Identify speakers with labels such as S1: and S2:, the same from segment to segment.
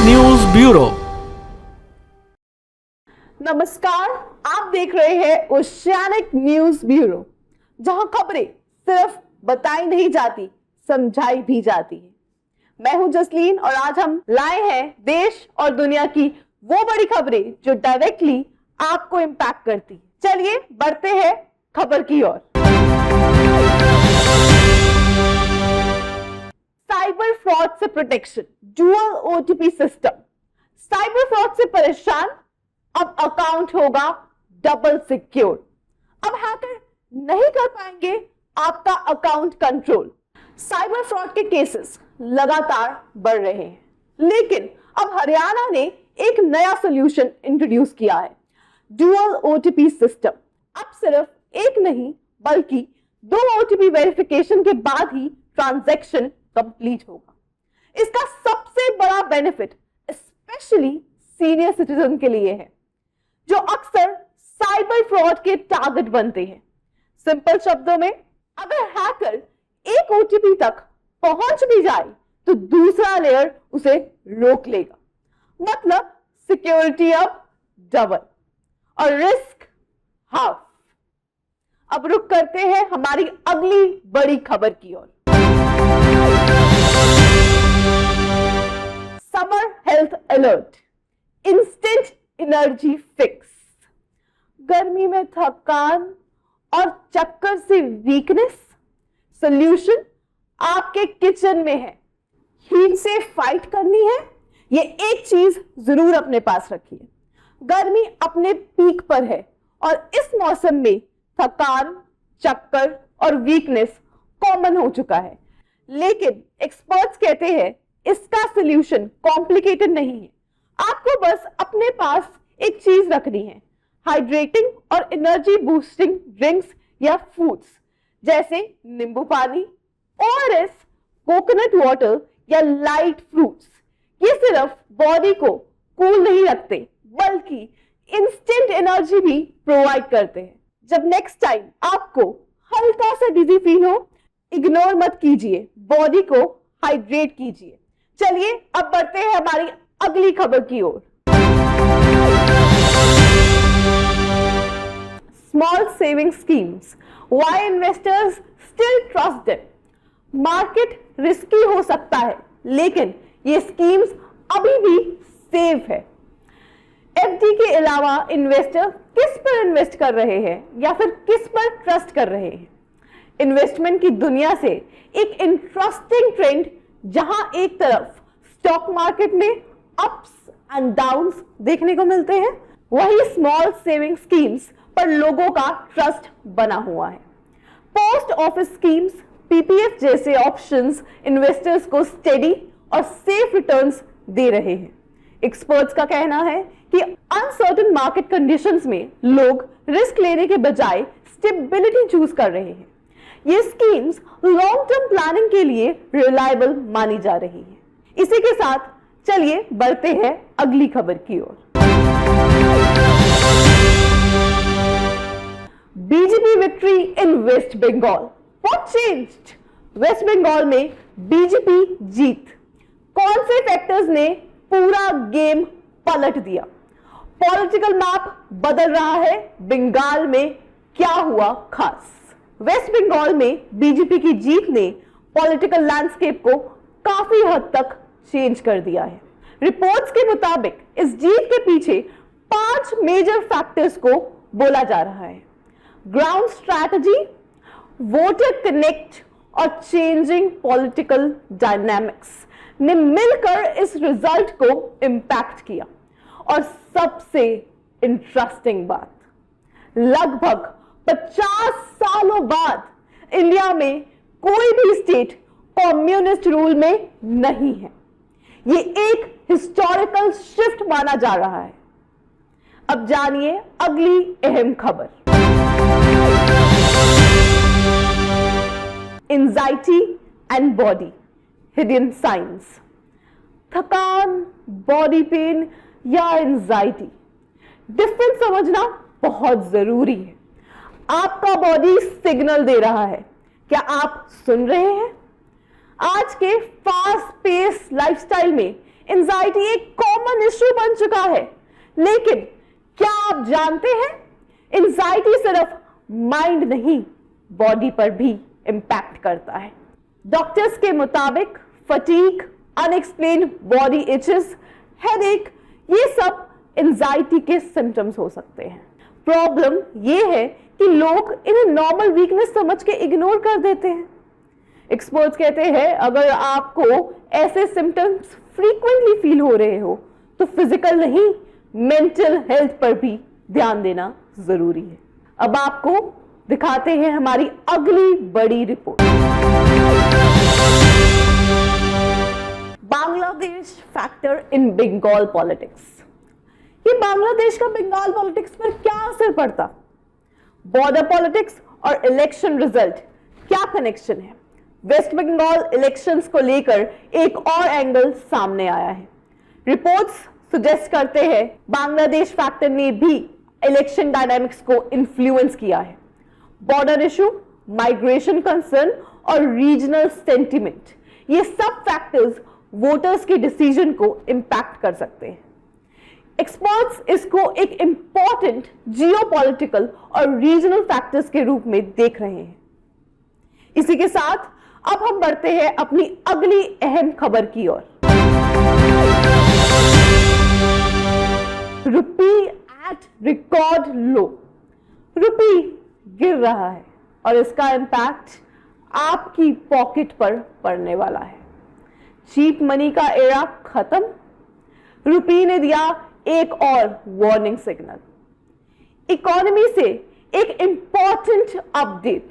S1: News bureau.
S2: नमस्कार, आप देख रहे हैं ओशियानिक न्यूज ब्यूरो, जहां खबरें सिर्फ बताई नहीं जाती, समझाई भी जाती है। मैं हूं जसलीन और आज हम लाए हैं देश और दुनिया की वो बड़ी खबरें जो डायरेक्टली आपको इम्पैक्ट करती है। चलिए बढ़ते हैं खबर की ओर। साइबर फ्रॉड से protection, dual OTP system. Cyber fraud से परेशान, अब अकाउंट होगा डबल सिक्योर। अब हैकर नहीं कर पाएंगे आपका अकाउंट कंट्रोल। साइबर फ्रॉड के केसेस लगातार बढ़ रहे हैं, लेकिन अब हरियाणा ने एक नया सॉल्यूशन इंट्रोड्यूस किया है, डुअल ओटीपी सिस्टम। अब सिर्फ एक नहीं बल्कि 2 ओटीपी वेरिफिकेशन के बाद ही ट्रांजैक्शन कंप्लीट होगा। इसका सबसे बड़ा बेनिफिट स्पेशली सीनियर सिटीजन के लिए है, जो अक्सर साइबर फ्रॉड के टारगेट बनते हैं। सिंपल शब्दों में, अगर हैकर एक ओटीपी तक पहुंच भी जाए तो दूसरा लेयर उसे रोक लेगा। मतलब सिक्योरिटी अब डबल और रिस्क हाफ। अब रुक करते हैं हमारी अगली बड़ी खबर की ओर। Summer health alert, instant energy fix. गर्मी में थकान और चक्कर से वीकनेस, सॉल्यूशन आपके किचन में है। हीट से फाइट करनी है, ये एक चीज जरूर अपने पास रखिए। गर्मी अपने पीक पर है और इस मौसम में थकान, चक्कर और वीकनेस कॉमन हो चुका है। लेकिन एक्सपर्ट्स कहते हैं इसका सॉल्यूशन कॉम्प्लिकेटेड नहीं है। आपको बस अपने पास एक चीज रखनी है, हाइड्रेटिंग और एनर्जी बूस्टिंग ड्रिंक्स या फूड्स जैसे नींबू पानी, ओआरएस, कोकोनट वाटर या लाइट फ्रूट्स। ये सिर्फ बॉडी को कूल नहीं रखते बल्कि इंस्टेंट एनर्जी भी प्रोवाइड करते हैं। जब नेक्स्ट टाइम आपको हल्का सा डिजी फील हो, इग्नोर मत कीजिए, बॉडी को हाइड्रेट कीजिए। चलिए अब बढ़ते हैं हमारी अगली खबर की ओर। Small saving schemes, why investors still trust them. Market risky हो सकता है, लेकिन ये स्कीम्स अभी भी सेफ है। एफडी के अलावा इन्वेस्टर किस पर इन्वेस्ट कर रहे हैं या फिर किस पर ट्रस्ट कर रहे हैं? इन्वेस्टमेंट की दुनिया से एक इंटरेस्टिंग ट्रेंड, जहां एक तरफ स्टॉक मार्केट में अप्स एंड डाउन्स देखने को मिलते हैं, वही स्मॉल सेविंग स्कीम्स पर लोगों का ट्रस्ट बना हुआ है। पोस्ट ऑफिस स्कीम्स, पीपीएफ जैसे ऑप्शंस इन्वेस्टर्स को स्टेडी और सेफ रिटर्न्स दे रहे हैं। एक्सपर्ट्स का कहना है कि अनसर्टेन मार्केट कंडीशंस में लोग रिस्क लेने के बजाय स्टेबिलिटी चूज कर रहे हैं। ये स्कीम्स लॉन्ग टर्म प्लानिंग के लिए रिलायबल मानी जा रही है। इसी के साथ चलिए बढ़ते हैं अगली खबर की ओर। BJP victory in West Bengal, what changed? West Bengal में बीजेपी जीत। कौन से फैक्टर्स ने पूरा गेम पलट दिया? पॉलिटिकल मैप बदल रहा है, बंगाल में क्या हुआ खास? वेस्ट बंगाल में बीजेपी की जीत ने पॉलिटिकल लैंडस्केप को काफी हद तक चेंज कर दिया है। रिपोर्ट्स के मुताबिक इस जीत के पीछे 5 मेजर फैक्टर्स को बोला जा रहा है। ग्राउंड स्ट्रैटेजी, वोटर कनेक्ट और चेंजिंग पॉलिटिकल डायनामिक्स ने मिलकर इस रिजल्ट को इंपैक्ट किया। और सबसे इंटरेस्टिंग बात, लगभग 50 सालों बाद इंडिया में कोई भी स्टेट कम्युनिस्ट रूल में नहीं है। ये एक हिस्टोरिकल शिफ्ट माना जा रहा है। अब जानिए अगली अहम खबर। Anxiety and body hidden science. थकान, बॉडी पेन या एंजाइटी, डिफरेंस समझना बहुत जरूरी है। आपका बॉडी सिग्नल दे रहा है, क्या आप सुन रहे हैं? आज के फास्ट पेस लाइफस्टाइल में एंजाइटी एक कॉमन इश्यू बन चुका है, लेकिन क्या आप जानते हैं एंजाइटी सिर्फ माइंड नहीं, बॉडी पर भी इंपैक्ट करता है। डॉक्टर्स के मुताबिक फटीग, अनएक्सप्लेन्ड बॉडी इचेस, हेडेक, ये सब एंजाइटी के सिम्टम्स हो सकते हैं। प्रॉब्लम ये है कि लोग इन्हें नॉर्मल वीकनेस समझ के इग्नोर कर देते हैं। एक्सपर्ट्स कहते हैं अगर आपको ऐसे सिम्टम्स फ्रीक्वेंटली फील हो रहे हो तो फिजिकल नहीं, मेंटल हेल्थ पर भी ध्यान देना जरूरी है। अब आपको दिखाते हैं हमारी अगली बड़ी report. Bangladesh factor in Bengal politics. ये बांग्लादेश का बंगाल पॉलिटिक्स पर क्या असर पड़ता? बॉर्डर पॉलिटिक्स और इलेक्शन रिजल्ट क्या कनेक्शन है? वेस्ट बंगाल इलेक्शंस को लेकर एक और एंगल सामने आया है। रिपोर्ट्स सजेस्ट करते हैं बांग्लादेश फैक्टर ने भी इलेक्शन डायनामिक्स को इन्फ्लुएंस किया है। बॉर्डर इशू, माइग्रेशन कंसर्न और रीजनल सेंटिमेंट, ये सब फैक्टर्स वोटर्स के डिसीजन को इंपैक्ट कर सकते हैं। एक्सपर्ट्स इसको एक इंपॉर्टेंट जियोपॉलिटिकल और रीजनल फैक्टर्स के रूप में देख रहे हैं। इसी के साथ अब हम बढ़ते हैं अपनी अगली अहम खबर की ओर। रुपी एट रिकॉर्ड लो। रुपी गिर रहा है और इसका इंपैक्ट आपकी पॉकेट पर पड़ने वाला है। चीप मनी का एरा खत्म। रुपी ने दिया एक और वार्निंग सिग्नल। इकोनॉमी से एक इंपॉर्टेंट अपडेट,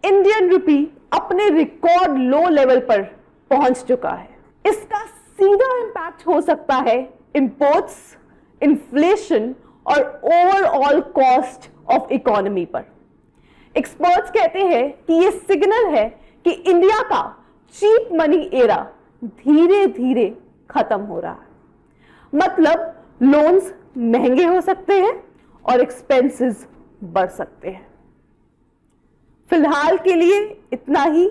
S2: इंडियन रुपी अपने रिकॉर्ड लो लेवल पर पहुंच चुका है। इसका सीधा इंपैक्ट हो सकता है इंपोर्ट्स, इन्फ्लेशन और ओवरऑल कॉस्ट ऑफ इकोनॉमी पर। एक्सपर्ट्स कहते हैं कि यह सिग्नल है कि इंडिया का चीप मनी एरा धीरे धीरे खत्म हो रहा है। मतलब लोन्स महंगे हो सकते हैं और एक्सपेंसेस बढ़ सकते हैं। फिलहाल के लिए इतना ही,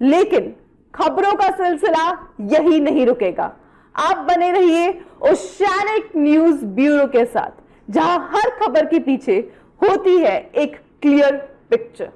S2: लेकिन खबरों का सिलसिला यही नहीं रुकेगा। आप बने रहिए ओशियानिक न्यूज ब्यूरो के साथ, जहां हर खबर के पीछे होती है एक क्लियर पिक्चर।